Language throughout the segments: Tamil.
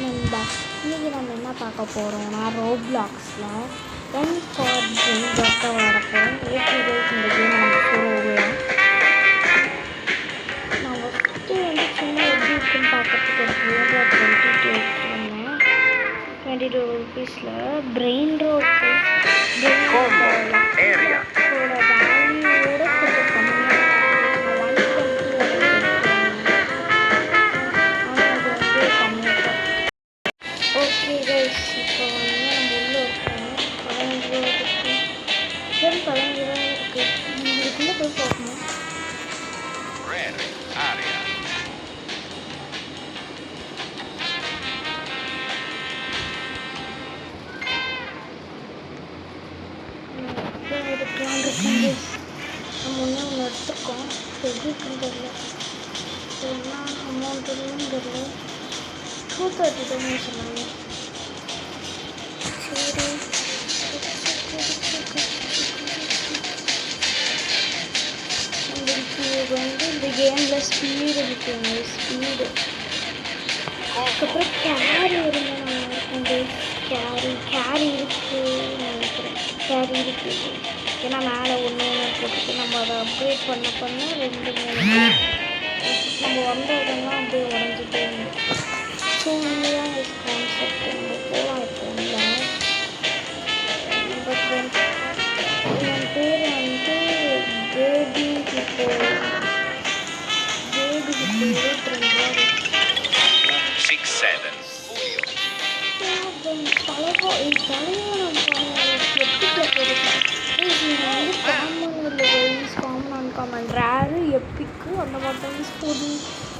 நண்பா, இன்றைக்கி நம்ம என்ன பார்க்க போகிறோம்னா ரோப்ளாக்ஸில் ரன் ஃபார் ட்ரீம் ஒர்க்காக வரப்போம். ஓகே கைஸ், இந்த கேம் நம்ம போகலாம். நான் ஃபஸ்ட்டு சும்மா எப்படி இருக்குன்னு பார்க்கறதுக்கு ஒரு $22 எடுத்துருந்தேன். $22 பிரெயின் ரோட் வேல்யூவோட கொஞ்சம் கம்மியாக ஓகே கைஸ், இப்போ நம்ம உள்ளே இருக்கோம். $15 இருக்குது. சரி, $15 இருக்குது. இதுக்குள்ளே போய் பார்க்கணும். நம்ம ஒன்று எடுத்துருக்கோம். எப்படி இருக்குன்னு தெரியல. என்ன அமௌண்ட் இருக்குன்னு தெரியல. 230 சொன்னாங்க. சரி, நம்மளுக்கு இந்த கேமில் ஸ்பீடு இருக்குங்க. ஸ்பீடு அதுக்கப்புறம் கேரி இருந்தால் கேரி இருக்குது நினைக்கிறேன். கேரி இருக்குது. ஏன்னா மேலே ஒன்று போட்டுட்டு நம்ம அதை அப்கிரேட் பண்ண 2-3 நம்ம வந்ததெல்லாம் அப்படியே உடஞ்சிட்டே இருந்தோம். ஸோ இதுதான் கான்செப்ட். நம்ம போகலாம். இப்போ இல்லை நம்ம ஃப்ரெண்ட் என் பேர் பேபி இப்போ $22 காமன் ரேரு எப்பிக்கு அந்த மாதிரி ஸ்போர்டி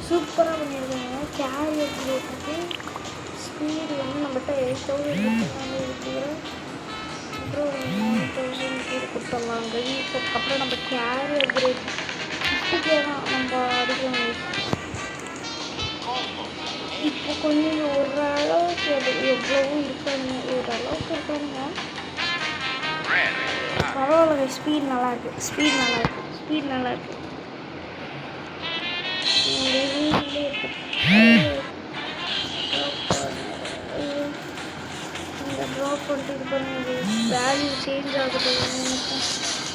சூப்பராக பண்ணியிருக்காங்க. கேரியர் போட்டுட்டு ஸ்பீடு நம்மகிட்ட 8,000 இருக்கிற அப்புறம் 9,000 கீழே கொடுத்துடலாங்க. அதுக்கப்புறம் நம்ம கேரியர் கிரேட் 50K தான் நம்ம அடிக்கணும். இப்போ கொஞ்சம் ஓரளவுக்கு அது எவ்வளவும் இருக்காங்க. ஓரளவுக்கு இருக்காங்க. பரவாயில்ல. ஸ்பீட் நல்லாயிருக்கு. இந்த ட்ராப் பண்ணிட்டு இது பண்ணி வேல்யூ சேஞ்ச் ஆகுது.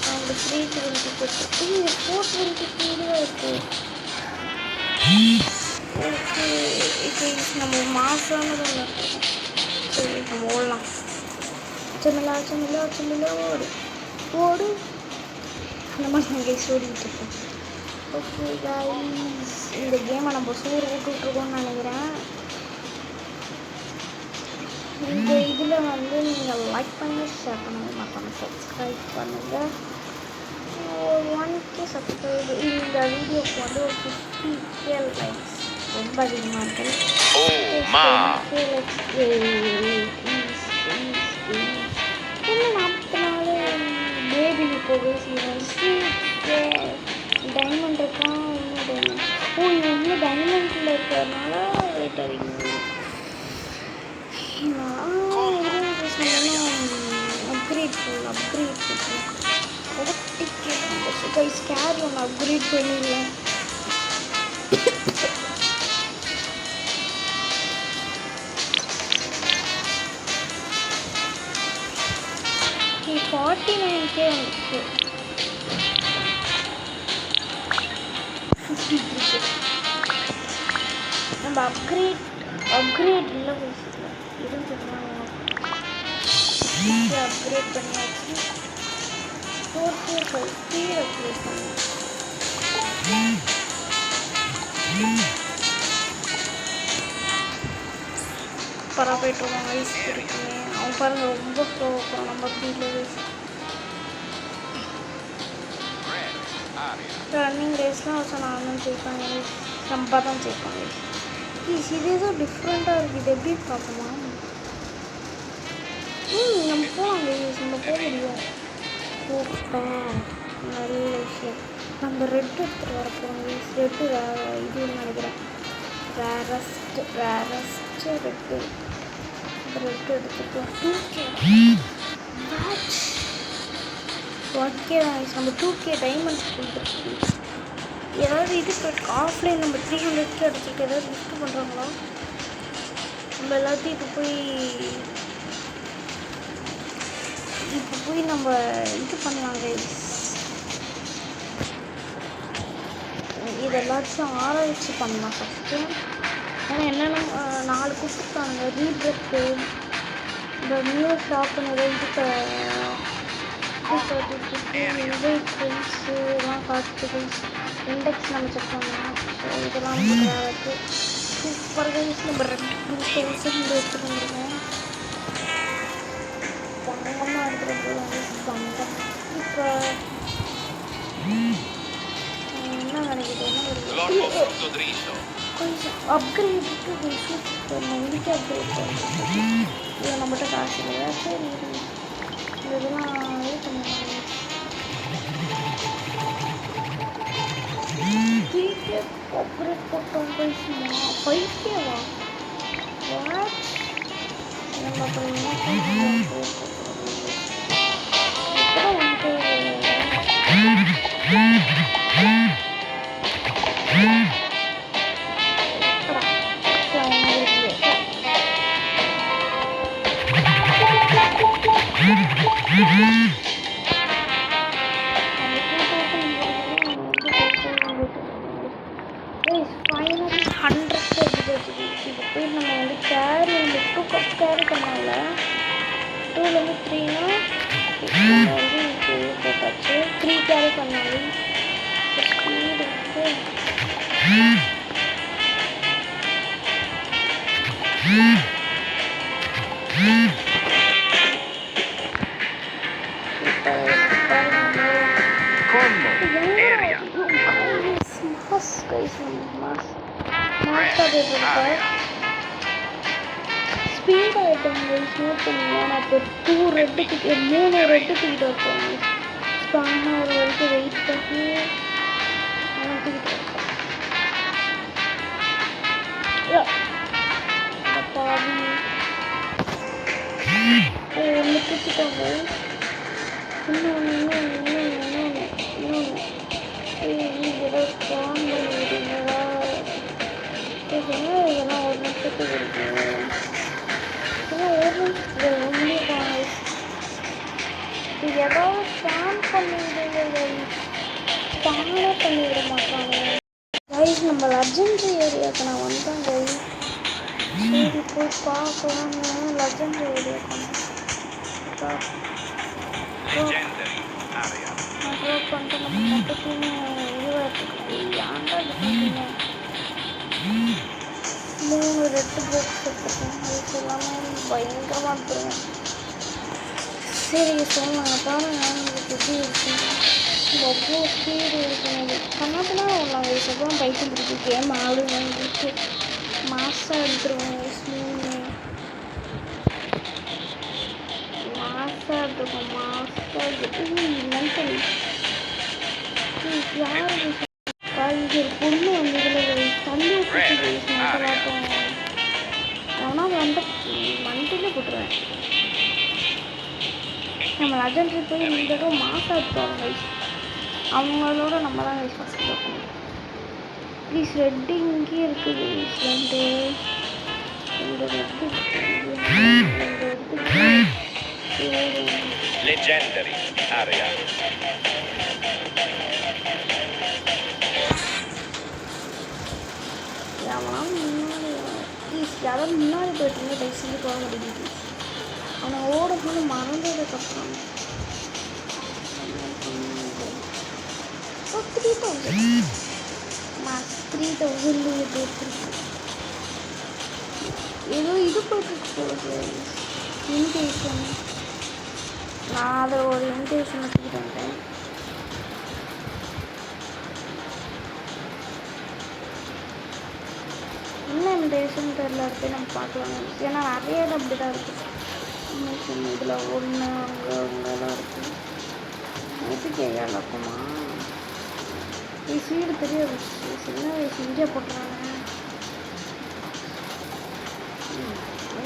அவங்க 320 கொடுத்து 420 இருக்குது. ஓகே, இப்போ நம்ம மாசானது ஒன்று இருக்கும். சரி, நம்ம ஓடலாம். சின்னலா ஓடு அந்த மாதிரி நான் கைஸ் ஓடிக்கிட்டு இருக்கோம். ஓகே கைஸ், இந்த கேமை நம்ம சூறு விட்டுட்ருக்கோம்னு நினைக்கிறேன். இந்த இதில் நீங்கள் லைக் பண்ணுங்கள், ஷேர் பண்ணுங்கள், மறக்காம சப்ஸ்கிரைப் பண்ணுங்கள். 1K சப்ஸ்கிரைபர் இந்த வீடியோக்கு ஒரு 50K லைக்ஸ் ரொம்ப அதிகமாக இருக்குது. பேபி இப்போ டைமண்ட் இருக்கான். இன்னும் டைமண்டில் இருக்கிறதுனால ரேட் அதிகம். அப்கிரேட் கைஸ், கேரி ஒன்று அப்கிரேட் பண்ணிடலாம். $49K வந்துச்சு. 53 நம்ம அப்கிரேட் இல்லை இருந்துச்சுன்னா அப்கிரேட் பண்ணியாச்சு. 4K ஸ்பீட் அப்கிரேட் பண்ணியாச்சு. பரவ போய்ட்டுருவோம். வயசு இருக்குமே அவன் பாருங்க ரொம்ப ஸ்லோ போகிறோம். நம்ம ஸ்பீடில் ரன்னிங் ரேஸ்லாம் வச்சா நானும் ஜெயிப்பாங்க. நம்ம தான் ஜெயிப்பாங்க. இது ஏதோ டிஃப்ரெண்ட்டாக இருக்குது. இது எப்படி பார்க்கணுமா? நம்ம போகலாம். நம்ம போக முடியும். சூப்பர், நல்ல விஷயம். நம்ம ரெட் எடுத்துகிட்டு வர போகிறோம். ரெட்டு இதுன்னு நினைக்கிறேன். ரேரஸ்ட் ரெட்டு எடுத்துட்டோம். 2K நம்ம 2K டைமண்ட்ஸ் கொடுத்துருக்கு. ஏதாவது இது ஆஃப்லைன் நம்ம 300 அடிச்சுட்டு ஏதாவது கிஃப்ட் பண்ணுறாங்களா? நம்ம நம்ம எல்லாத்தையும் இப்போ போய் நம்ம இது பண்ணலாங்க. இது எல்லாத்தையும் ஆராய்ச்சி பண்ணலாம் ஃபஸ்ட்டு. ஏன்னா என்னென்ன 4 கொடுத்துருக்காங்க. ரீப்ரெத்து, இந்த நியூ ஷாப்புன்னு இதுக்கு ஃப்ரெண்ட்ஸு இதெல்லாம் காட்டுது. இண்டெக்ஸ் நம்ம செக் பண்ணலாம். ஸோ இதெல்லாம் நமக்கு சூப்பர் கைஸ். நம்ம 2,000 எடுத்துகிட்டு வந்துருக்கோம். பயங்கரமாக எடுத்துகிட்டு வந்துருக்கோம். இப்போ என்ன நினைக்கிது கொஞ்சம் அப்கிரேடுக்கு சூப்பர் நம்பிக்கை அப்கிரேட் பண்ணுறோம். இதை நம்மகிட்ட காசு இல்லையா? சரி இதெல்லாம் இது பண்ணுவாங்க. 3K அப்கிரேட் போட்டோம். 5K-வா? வாட்? நம்ம அப்புறம் என்ன பண்ணுறோம்? அப்புறம் வந்து ஃபைனலி 100 இது போய் நம்ம வந்து கேரி வந்து 2 கப் கேரி பண்ணால 2லேருந்து 3னா வந்து போட்டாச்சு. 3 கேரி பண்ணாலும் ஸ்பீடு ஸ்பீட் ஆகிட்டோம். நோட் பண்ணிங்கன்னா நான் இப்போ 3 ரெட்டு தூக்கிட்டு வைப்போம். ஸ்பானாக ஒரு வரைக்கும் வெயிட் பண்ணி தூக்கிட்டு வைப்போம். பாதி ஒன்று தூக்கிட்டாங்க. இன்னொன்று இதெல்லாம் ஸ்பான் பண்ணிடுங்களா? இதெல்லாம் ஒரு நிமிஷத்துக்கு இருக்கு. ஒரு நிமிஷம் ஒன்றுமே இது ஏதாவது ஸ்பான் பண்ணிவிடுங்க. ஸ்பானே பண்ணிவிட மாட்டாங்க கைஸ். நம்ம லெஜெண்டரி ஏரியாவுக்கு நான் வந்தேன் கைஸ். சரி போய் பார்க்கலான்னு லெஜெண்டரி ஏரியாவுக்கு அப்லோட் பண்ணிட்டு நம்ம பக்கத்துலேயுமே இதுவாக இருக்குது. ஏன்டா இது பண்ணுறீங்க? 3 ரெட்டு பாக்ஸ் எடுத்துருக்கேன். அதுக்கு எல்லாமே பயங்கரமாக எடுத்துருவேன். சரி சொல்லுவாங்க பாருங்க உங்களுக்கு எப்படி இருக்குங்க. அவ்வளோ ஸ்பீடு இருக்குது. கண்ணாப்பினா நாங்கள் இதுக்கப்புறம் பைக்கு பிடிச்சி கேம் ஆடுவேன். வீட்டு மாசாக எடுத்துருவோம். ஸ்மூன்னு மாசாக எடுத்துருக்கோம். மாசாக எடுத்து மென்டலி யார் இது ஒரு பொண்ணு வந்து இதில் தள்ளி விட்டு மென்டலாட்டம். ஆனால் வந்து மண்டிலே போட்டுருவேன். நம்ம லெஜெண்டரி போய் இந்த தடவை மாசாக எடுத்துவாங்க கைஸ். அவங்களோட நம்ம தான் கைஸ் ஃபஸ்ட்டு பார்க்கணும். ப்ளீஸ் ரெட்டு இங்கே இருக்குது. ரெண்டு Legendary area. யாராவது முன்னாடி போயிட்டு டைசிக்கு போக முடியுது. அவனை ஓடும்போது மறந்ததுக்கப்புறம் 3,000 ஏதோ இது போட்டு போகுது இன்விடேஷன். நான் அதை ஒரு இன்விடேஷன் வச்சுக்கிட்டு வந்தேன். என்ன இன்விடேஷன் தெரியல. அடுத்து நம்ம பார்க்கலாம். ஏன்னா நிறைய இடம் அப்படி தான் இருக்குது. இதில் ஒன்று அங்கெல்லாம் இருக்குது. எதுக்கு ஏன் இருக்குமா? இது சீடு தெரியாது. சின்ன வயசு இங்கே போட்டுறாங்க.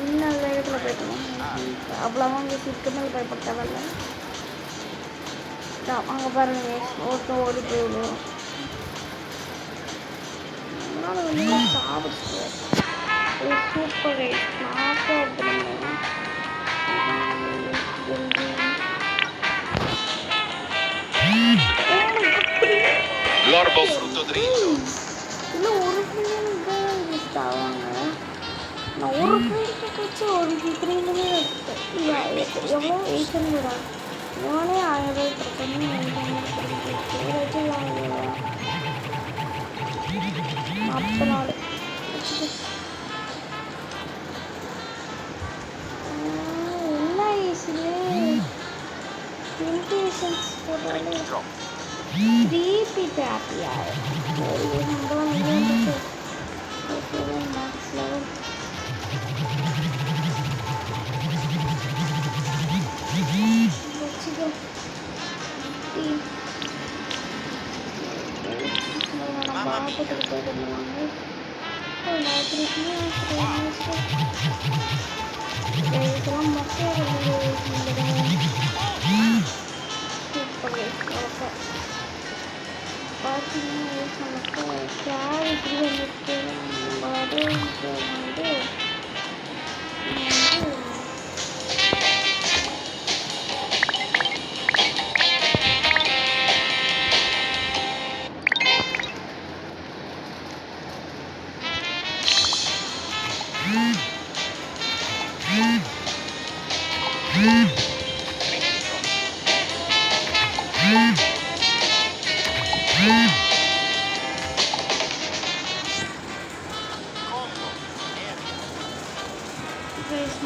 இன்னும் வேகத்தில் போய்க்கணும். அவ்வளோவா அங்கே சிக்கமல் பயப்பட தேவையில்ல. அங்கே பாருங்க ஒருத்தன் ஓடி போயிடும். அதனால் வந்து சாப்பிட்டு சூப்பராக இப்போ நாக்கு அப்படின்னா L'orbo frutto dritto. இல்லை ஒரு பிள்ளைங்க தான் யூஸ் ஆவாங்க. நான் ஒரு பிள்ளைங்க வச்சு ஒரு 3 எவ்வளோ 800 நானே 1000 பிரச்சனை 40 நாள் என்ன ஈஸியே இன்டெலிஜென்ஸ் போட்டாலே 3 ஹாப்பியா நம்மளாம் மேக்ஸ் லெவல் வச்சுக்கோ பாப்பத்துக்கு போயிட்டு வந்துடுவாங்க இதெல்லாம் மொக்கையாக பார்த்தீங்கன்னா நமக்கு கேர் இப்படி வந்துட்டு நம்ம வந்து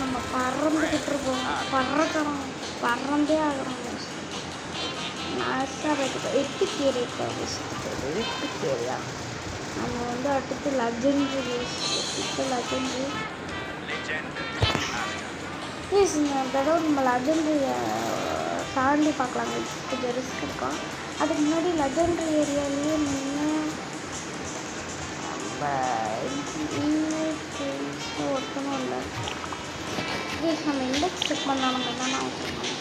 நம்ம பறந்துக்கிட்டு இருக்கோம் பறந்தே ஆகிறோம் எப்பிக் ஏரியா நம்ம வந்து அடுத்து லெஜெண்டரி ப்ளீஸ் இந்த தடவை நம்ம லெஜெண்டரியை தாண்டி பார்க்கலாம். கொஞ்சம் ரிஸ்க் இருக்கும். அதுக்கு முன்னாடி லெஜெண்டரி ஏரியாலேயே நின்று நம்ம ஒருத்தனும் இல்லை. ப்ளீஸ் நம்ம இண்டெக்ஸ் செக் பண்ணலாம். நம்ம என்னென்ன வச்சுருக்கோம்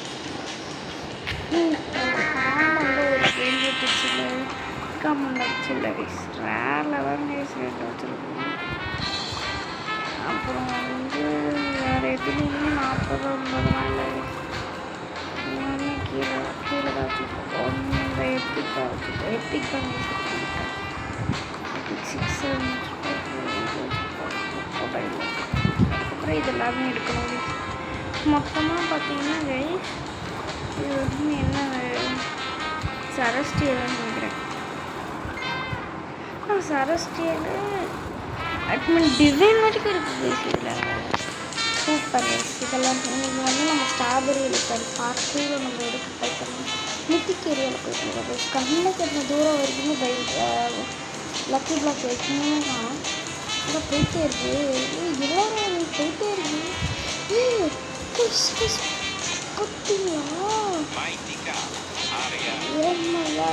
வந்து ஒரு கேம் வச்சுச்சு கம்மன் வச்சுல்ல ரேரில் தான் ரேட் வச்சுருக்கோம். அப்புறம் வந்து வேறு எதுலேயுமே 40 50 நாள் எல்லாமே கீழே தான் வச்சுருக்கோம். இந்த எப்பிக் தான் வச்சுருக்கோம். எப்பிக் தான் வச்சுருக்கோம். 6 அதுக்கப்புறம் இது எல்லாமே எடுக்கணும். மொத்தமாக பார்த்தீங்கன்னா கைஸ் இது வந்து என்ன சரஸ்டியல்னு நினைக்கிறேன். சரஸ்டியல் அட்மின் டிசைன் மட்டும் இருக்குது கைஸ். இதில் சூப்பர் கைஸ். இதெல்லாம் இன்றைக்கி வந்து நம்ம ஸ்ட்ராபெரி இருக்காது பார்ட் 2 நம்ம எடுக்க போய்க்கணும். மித்திக் ஏரியாவில் போய்க்கணும் கைஸ். கண்ணுக்கு எத்தனை தூரம் வரைக்குமே லக்கி பிளாக் வரைக்குமே தான் அதான் போயிட்டே இருக்கு. எல்லாரும் போயிட்டே இருக்கு. பார்த்தீங்களா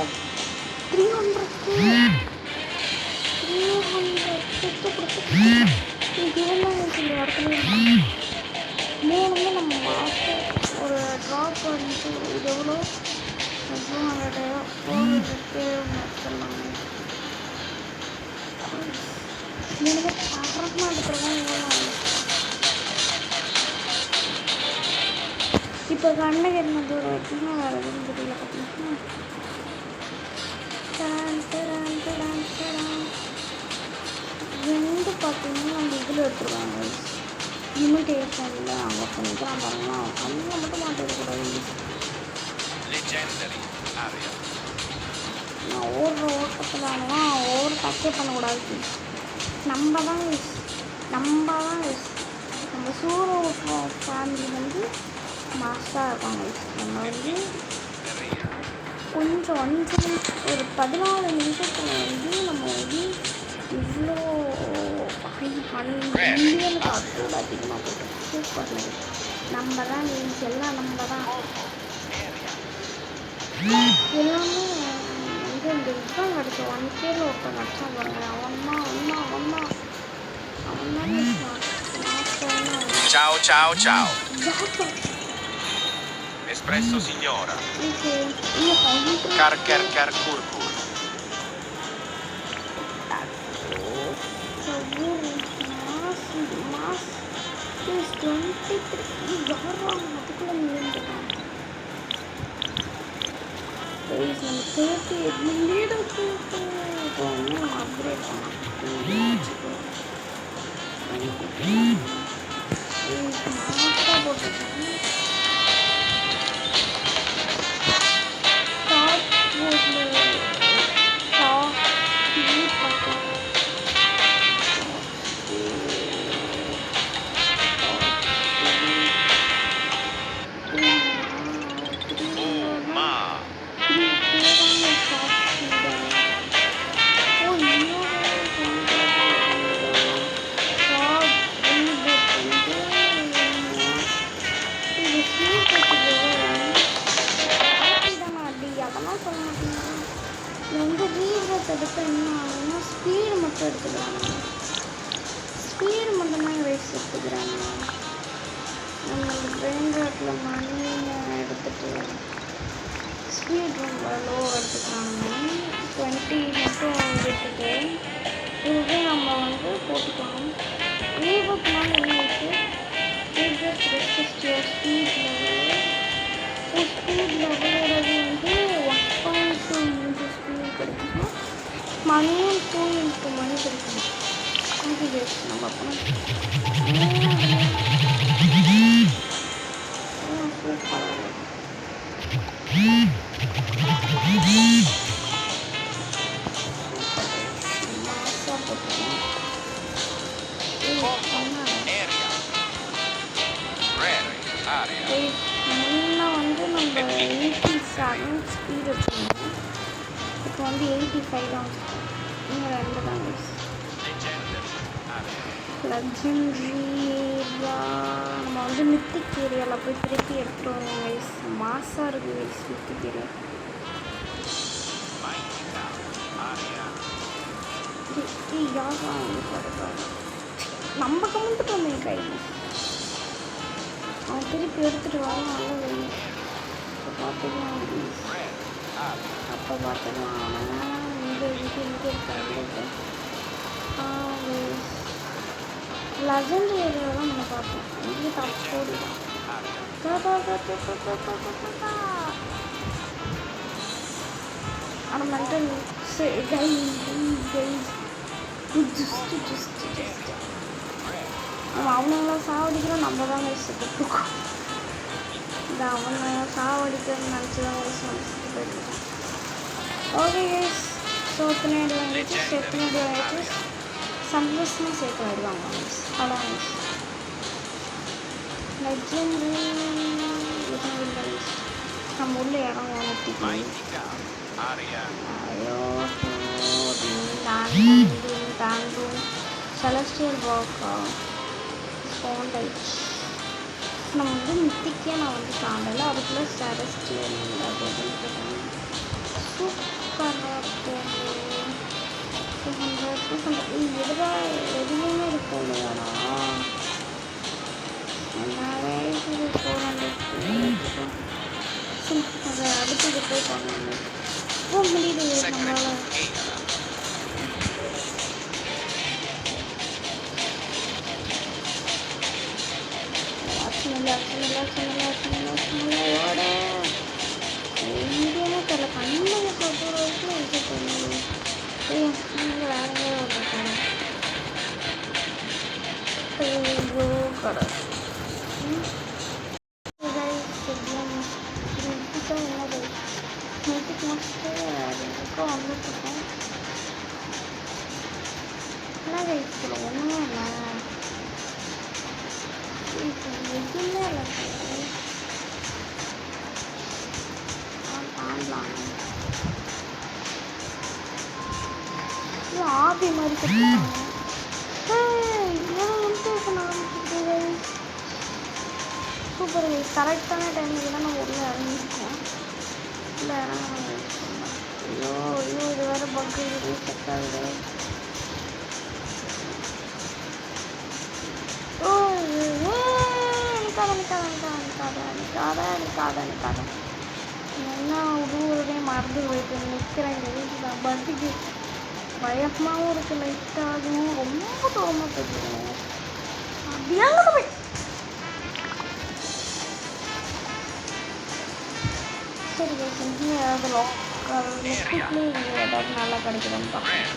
300 நம்ம மாதம் ஒரு ட்ராப் வந்துட்டு இது எவ்வளோ 200 400 வச்சிடலாங்க. 3 அப்புறமா எடுக்கிறவங்க எவ்வளோ இப்போ கண்ணுக்கு என்ன தூரம் வச்சுன்னா வேறு எதுவும் தெரியல. பார்த்தீங்கன்னா பார்த்தீங்கன்னா நம்ம இதில் எடுத்துருவாங்க இமிட்டேஷனில் அங்கே பண்ணிக்கலாம் பாருங்களா. கண்ணில் மட்டும் மாட்டிருக்கூடாது. நான் ஓடுற ஓட்டத்தில் ஓவர் டச்சே பண்ணக்கூடாது. நம்ம தான் நம்ம சூற ஓட்டுற ஃபேமிலி வந்து மாஸ்டாக இருப்பாங்க. நம்ம வந்து கொஞ்சம் 5 ஒரு 14 நிமிஷத்தில் வந்து நம்ம வந்து இவ்வளோ இந்தியனுக்கு அவ்வளோ அதிகமாக போட்டோம். சூப்பர் நம்ம தான் நீஸ் எல்லாம் நம்ம தான் எல்லாமே வந்து இந்த இதுதான் கிடச்ச 1K ஒருத்தன் கிடச்சா பாருங்க. அவன் தான் Ciao ciao ciao. Espresso signora. Car cur cur. This 23 யாரா அதுக்குள்ள நின்றுட்டான். Guys, நம்ம 38 மில்லியன் ஒன்றும் அப்கிரேட் பண்ணலாம். மாசா போட்டுருக்கேன். டாப் போர்டில் டாப் பார்க்கலாம். எடுத்து என்ன ஆகுதுன்னா ஸ்பீடு மட்டும் எடுத்துக்கிறாங்க. ஸ்பீடு மட்டும்தான் ரைஸ் எடுத்துக்கிறாங்க. நம்ம பிரெயின் ராட்டில் மணி எடுத்துகிட்டு ஸ்பீட் ரொம்ப லோ எடுத்துக்கிறாங்க. 20 மட்டும் எடுத்துட்டு இதுவே நம்ம வந்து போட்டுக்கலாம். ரீபுக்னால என்ன இருக்குது, Reebok rest speed level. So speed லெவலோட வந்து 1.2 இன்ச்சு ஸ்பீட் கிடைக்கும். மணியும் 2 இன்ட்டு மணி கிடைக்கும். அது வேஸ்ட் நம்ம பார்ப்போம். முன்ன வந்து நம்ம 87 ஸ்பீட் வச்சுருந்தோம். இப்போ வந்து 85 தான் வச்சுருக்கோம். இன்னும் 2 தான் கைஸ். லெஜெண்டரி ஏரியா நம்ம வந்து மித்திக் ஏரியாவில் போய் திருப்பி எடுத்துகிட்டு வருவோம் கைஸ். மாசாக இருக்குது கைஸ் மித்திக் ஏரியா. யாரா நம்ம கமெண்ட்டு வந்தேன் கையில் அவன் திருப்பி எடுத்துகிட்டு வரான். நல்ல இப்போ பார்த்துக்கலாம் அப்போ பார்த்துக்கலாம். ஆனால் இங்கே இருக்காது. லெஜெண்ட் ஏரியாவில் தான் நம்ம பார்ப்போம். இங்கே தப்போடி தான் ஆனால் மென்டல் அவனுங்களாம் சாவடிக்கிறோம். நம்ம தான் வயசு கற்றுக்கோம். இந்த அவனை சாவடிக்கிறன்னு நினச்சி தான் வயசு நினச்சிட்டு போயிட்டுருக்கோம். ஓகே கைஸ், ஸோ எத்தனை அடி வாங்கிட்டு எத்தனை அடி வாங்கிட்டு சன்ரைஸ்லாம் சேர்த்து ஆயிடுவாங்க கைஸ். அவ்வளோ கைஸ் லெஜெண்டரி கைஸ். நம்ம உள்ள இடம் வாங்கிட்டு தாண்டும் செலஸ்டியல் வாக்கா ஃபவுண்டைச். நம்ம வந்து மித்திக்கே நான் வந்து தாண்டலை. அதுக்குள்ளே செலஸ்டியல் அப்படின்னு சூப்பராக இருக்கும். 200 எதுவுமே இருக்கும் இல்லையாடா. அதனாலே இது 400 அதை அடுத்தது போய் பண்ணணும். ஓ முடியுது நம்மளால். ஓட எங்கேயுமே தெரியல. கண்ணுங்க போகிற வரைக்கும் இது பண்ணுது. நீங்கள் வேற எங்கேயோ வந்துருக்காங்க. ஐயோ கடை நேற்றுக்கு முடிச்சுட்டு எதுக்கும் வந்துட்டுருக்கோம். என்ன கைஸ்ல ஒன்றுமே இல்லை. எதுவுமே இல்லை. தாண்டலாம். இது ஆபி மாதிரி கட்டிருக்காங்க. Super guys. கரெக்டான டைமுக்கு தான் நம்ம உள்ள இறங்கிருக்கோம். இல்லை இறங்க ஐயோ ஐயோ இது வேறு பக்கு இது செட் ஆகுது. ஓ நிற்காத என்ன உருவதே மறந்து போயிட்டு நிற்கிறேன். இந்த வீட்டு தான் பஸ்ஸுக்கு பயமாகவும் இருக்குது. லைட்டாகவும் ரொம்ப தூரமாக போயிட்டு சரி இங்கே ஏதாவது லோக்கல் இங்கே ஏதாவது நல்லா கிடைக்குதுன்னு பார்க்கலாம்.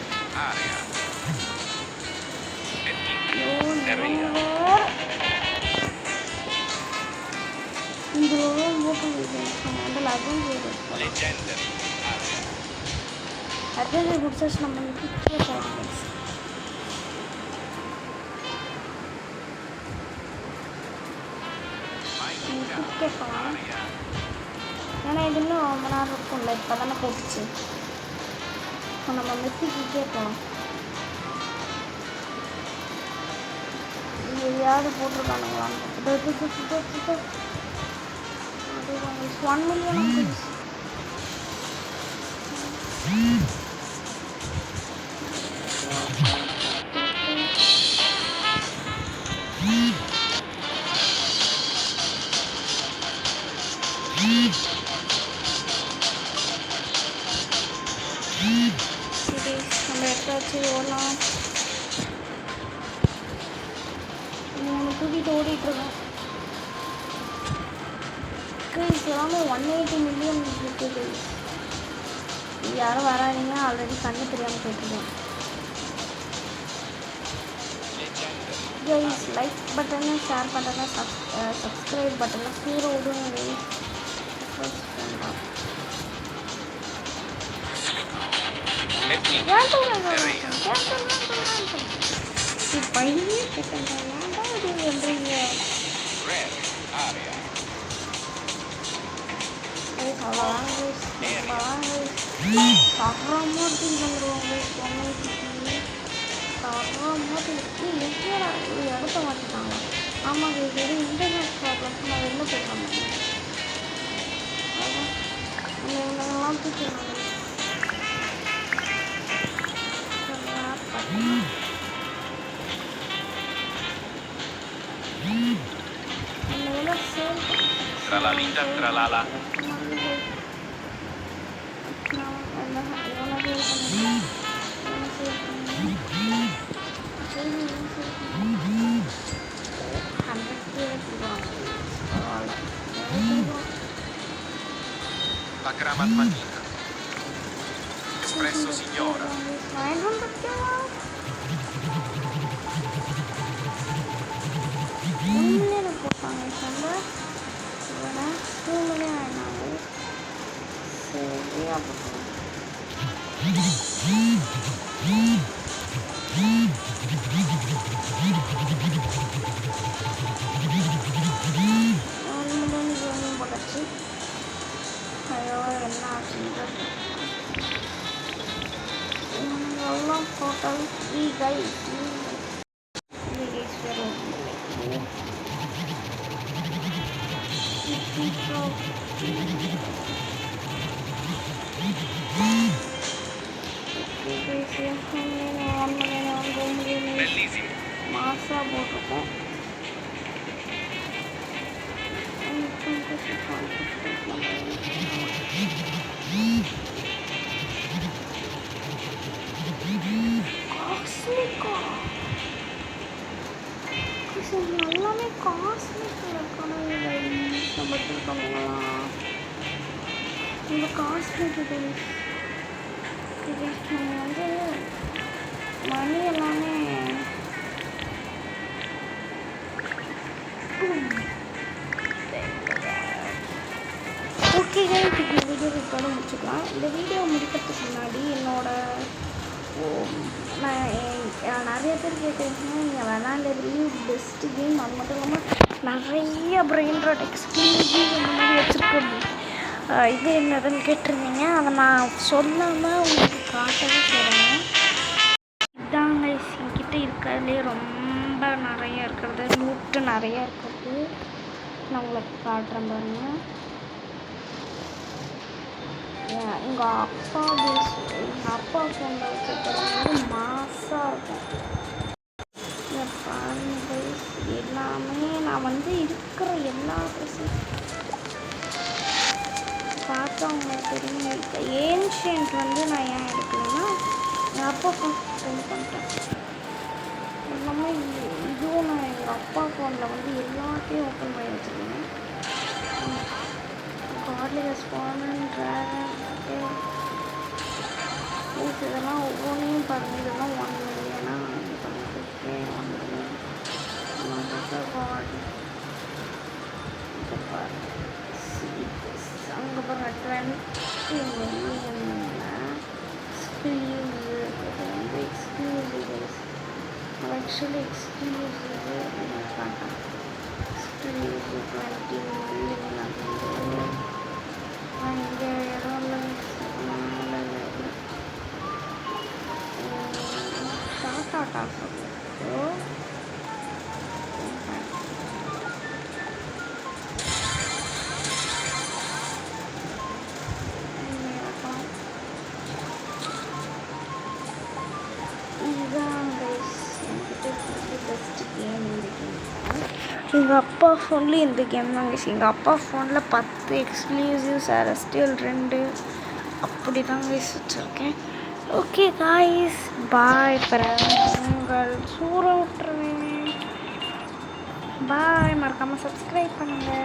இந்த வந்து அட்வென்ச்சர் புக்ஸஸ் நம்ம கேட்கலாம். ஏன்னா இது இன்னும் ரொம்ப நேரம் இருக்கும்ல, இப்போ தானே போட்டுச்சு. இப்போ நம்ம மெத்திக்கு கேட்கலாம். எதையாவது போட்டிருக்கானுங்களான்னு 1 million. நம்ம எடுத்தாச்சு ஓடலாம். தூக்கிட்டு ஓடிட்டுருக்கோம். எல்லாமே 180 million இருக்குது. யாரும் வராதிங்க, ஆல்ரெடி கண்ணு தெரியாமல் போயிட்டுருக்கோம். கைஸ் லைக் பட்டனை ஷேர் பட்டனை சப்ஸ்கிரைப் பட்டனை கீழே விடுங்க. இடத்த மாட்டிட்டாங்க. ஆமாங்க, இது இன்டர்நெட் ப்ராப்ளம். நான் வெளில போயிட்டாங்க. இவங்கெல்லாம் தூக்கிடுவாங்க. Tralalita, tralala. La crema mattina. Espresso signora. Total 3 guys. Bellissimo. மாசா போட்டிருக்கோம். எல்லாமே காஸ்ட்லிக் இருக்கணும். இந்த காஸ்ட்லிக் நம்ம வந்து மணி எல்லாமே ஓகே கைஸ், இந்த வீடியோ இதோட முடிச்சுக்கலாம். இந்த வீடியோ முடிக்கிறதுக்கு முன்னாடி நான் நிறைய பேர் கேட்டிருக்கீங்க, நீங்கள் விளாண்டதுலேயே பெஸ்ட்டு கேம். அது மட்டும் இல்லாமல் நிறைய பிரெயின் ராட் எக்ஸ்க்ளூசிவ் இந்த மாதிரி வச்சுருக்கோம். இது என்னதுன்னு கேட்டிருந்தீங்க. அதை நான் சொல்லாமல் உங்களுக்கு காட்டவே சொல்கிறேன். இதாங்க என்கிட்ட இருக்கிறதுலே ரொம்ப நிறைய இருக்கிறது, நூட்டு நிறைய இருக்கிறது. நான் உங்களுக்கு காட்டுறேன் பாருங்க. எங்கள் அப்பா ஃபோனில் வச்சுருக்கிறது மாசாக இருக்கும். பாருங்க எல்லாமே நான் வந்து இருக்கிற எல்லா ட்ரெஸ்ஸும் பார்த்தா அவங்களுக்கு தெரியும். ஏன்ஷியன்ட் வந்து நான் ஏன் எடுக்கலைன்னா எங்கள் அப்பா ஃபோன் பண்ணிட்டேன். எல்லாமே இதுவும் நான் எங்கள் எங்கள் அப்பா ஃபோனில் வந்து எல்லாத்தையும் ஓப்பன் பண்ணி வச்சுருக்கேன். கார்லிக் ஸ்பான் ட்ராகன் இதெல்லாம் ஒவ்வொன்றையும் பாருங்கள். இதெல்லாம் 1 மில்லியனா பண்ணிட்டு 1 மில்லியன் அங்கே பாருங்கள் 20 மில்லியன் எக்ஸ்க்ளூசிவ் ஆக்சுவலி எக்ஸ்க்ளூசிவ் காட்டான். எக்ஸ்க்ளூசிவ் 20 மில்லியன் அப்படின்னு இங்கே இடம் இல்லை. டாட்டா எங்கள் அப்பா ஃபோன்லேயும் இந்த கேம் தாங்க. எங்கள் அப்பா ஃபோனில் 10 எக்ஸ்க்ளூசிவ் செலஸ்டியல் 2 அப்படி தாங்க வச்சுருக்கேன். Okay guys, bye friends. உங்கள் சூற விட்டுருவேன். பாய். மறக்காமல் சப்ஸ்கிரைப் பண்ணுங்கள்.